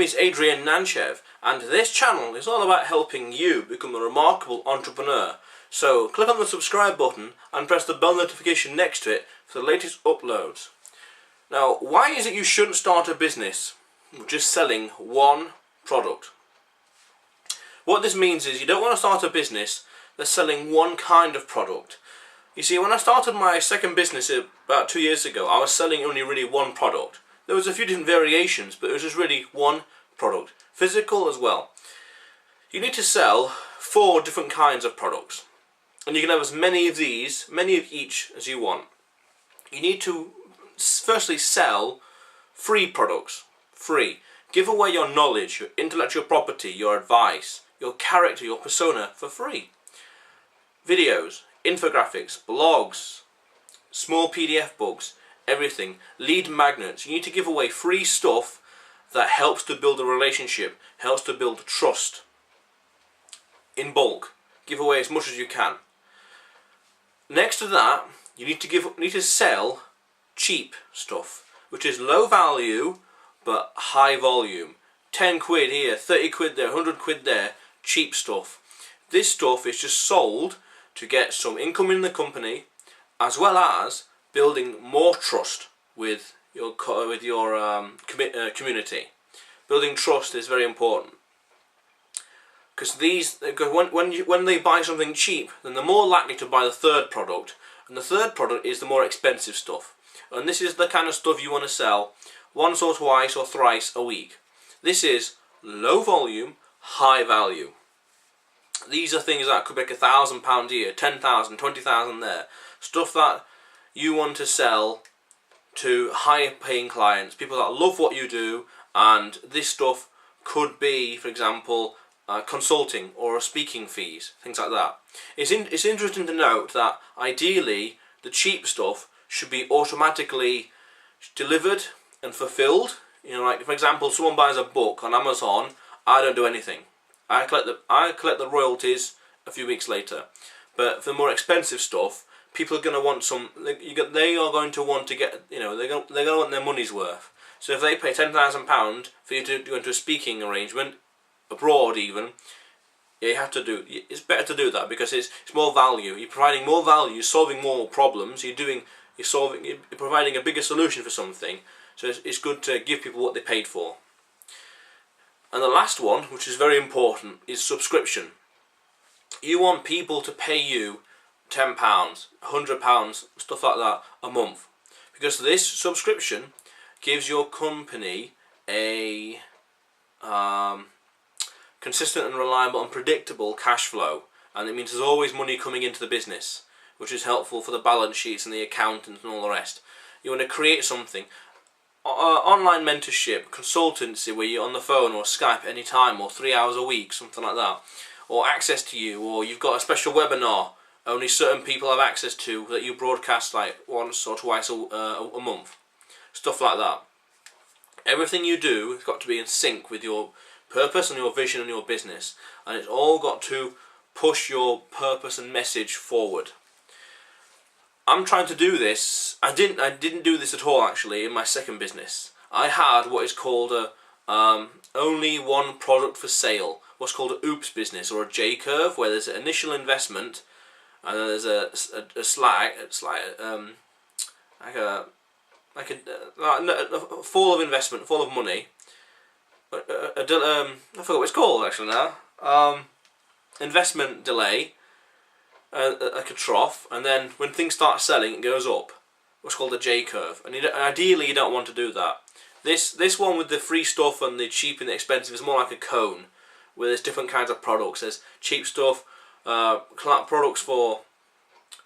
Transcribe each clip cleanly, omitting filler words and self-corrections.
is Adrian Nantchev, and this channel is all about helping you become a remarkable entrepreneur. So click on the subscribe button and press the bell notification next to it for the latest uploads. Now, why is it you shouldn't start a business just selling one product? What this means is you don't want to start a business that's selling one kind of product. You see, when I started my second business about 2 years ago, I was selling only really one product. There was a few different variations, but it was just really one product. Physical as well. You need to sell 4 different kinds of products. And you can have as many of these, many of each as you want. You need to firstly sell free products. Free. Give away your knowledge, your intellectual property, your advice, your character, your persona for free. Videos, infographics, blogs, small PDF books, everything. Lead magnets. You need to give away free stuff that helps to build a relationship, helps to build trust. In bulk. Give away as much as you can. Next to that, you need to sell cheap stuff, which is low value but high volume. 10 quid here, 30 quid there, 100 quid there, cheap stuff. This stuff is just sold to get some income in the company, as well as building more trust with your community. Building trust is very important, because when they buy something cheap, then they're more likely to buy the third product, and the third product is the more expensive stuff. And this is the kind of stuff you want to sell once or twice or thrice a week. This is low volume, high value. These are things that could make £1,000 here, 10,000, 20,000 there. Stuff that you want to sell to higher paying clients, people that love what you do, and this stuff could be, for example, consulting or speaking fees, things like that. It's interesting to note that ideally the cheap stuff should be automatically delivered and fulfilled. You know, like for example, someone buys a book on Amazon, I don't do anything. I collect the royalties a few weeks later. But for the more expensive stuff, people are going to want they are going to want to get, you know, they're going to want their money's worth. So if they pay £10,000 for you to go into a speaking arrangement abroad, even, it's better to do that, because it's more value. You're providing more value, solving more problems. You're providing a bigger solution for something. So it's good to give people what they paid for. And the last one, which is very important, is subscription. You want people to pay you £10, £100, stuff like that a month, because this subscription gives your company a consistent and reliable and predictable cash flow, and it means there's always money coming into the business, which is helpful for the balance sheets and the accountants and all the rest. You want to create something. Online mentorship, consultancy, where you're on the phone or Skype anytime, or 3 hours a week, something like that, or access to you, or you've got a special webinar only certain people have access to that you broadcast like once or twice a month, stuff like that. Everything you do has got to be in sync with your purpose and your vision and your business, and it's all got to push your purpose and message forward. I'm trying to do this. I didn't do this at all actually in my second business. I had what is called a only one product for sale, what's called a OOPS business, or a JCurve, where there's an initial investment and then there's a fall of investment, fall of money. I forgot what it's called actually now. Investment delay. Like a trough, and then when things start selling, it goes up. What's called a J-curve, and ideally you don't want to do that. This one with the free stuff and the cheap and the expensive is more like a cone, where there's different kinds of products. There's cheap stuff, products for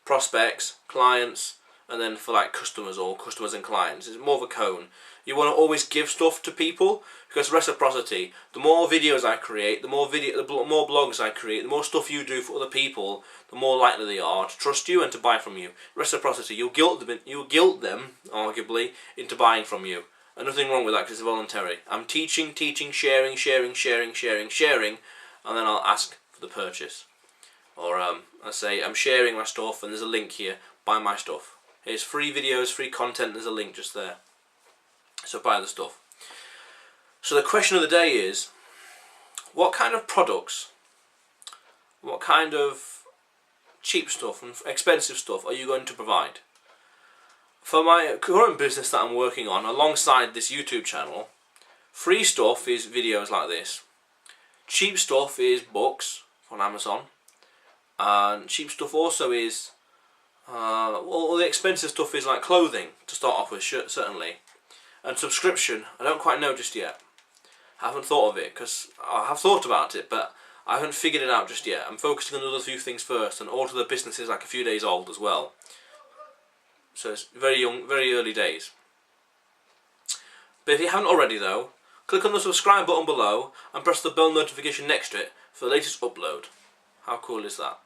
prospects, clients, and then for like customers or customers and clients. It's more of a cone. You want to always give stuff to people, because reciprocity. The more videos I create, the more blogs I create, the more stuff you do for other people, the more likely they are to trust you and to buy from you. Reciprocity. You'll guilt them, arguably, into buying from you. And nothing wrong with that, because it's voluntary. I'm teaching, sharing, and then I'll ask for the purchase. Or I say I'm sharing my stuff, and there's a link here. Buy my stuff. Here's free videos, free content. There's a link just there. So buy the stuff. So the question of the day is, what kind of products, what kind of cheap stuff and expensive stuff are you going to provide? For my current business that I'm working on alongside this YouTube channel, free stuff is videos like this. Cheap stuff is books on Amazon, and cheap stuff also is all the expensive stuff is like clothing to start off with, certainly, and subscription. I don't quite know just yet. I haven't thought of it, because I have thought about it, but I haven't figured it out just yet. I'm focusing on another few things first, and also the business is like a few days old as well. So it's very young, very early days. But if you haven't already though, click on the subscribe button below and press the bell notification next to it for the latest upload. How cool is that?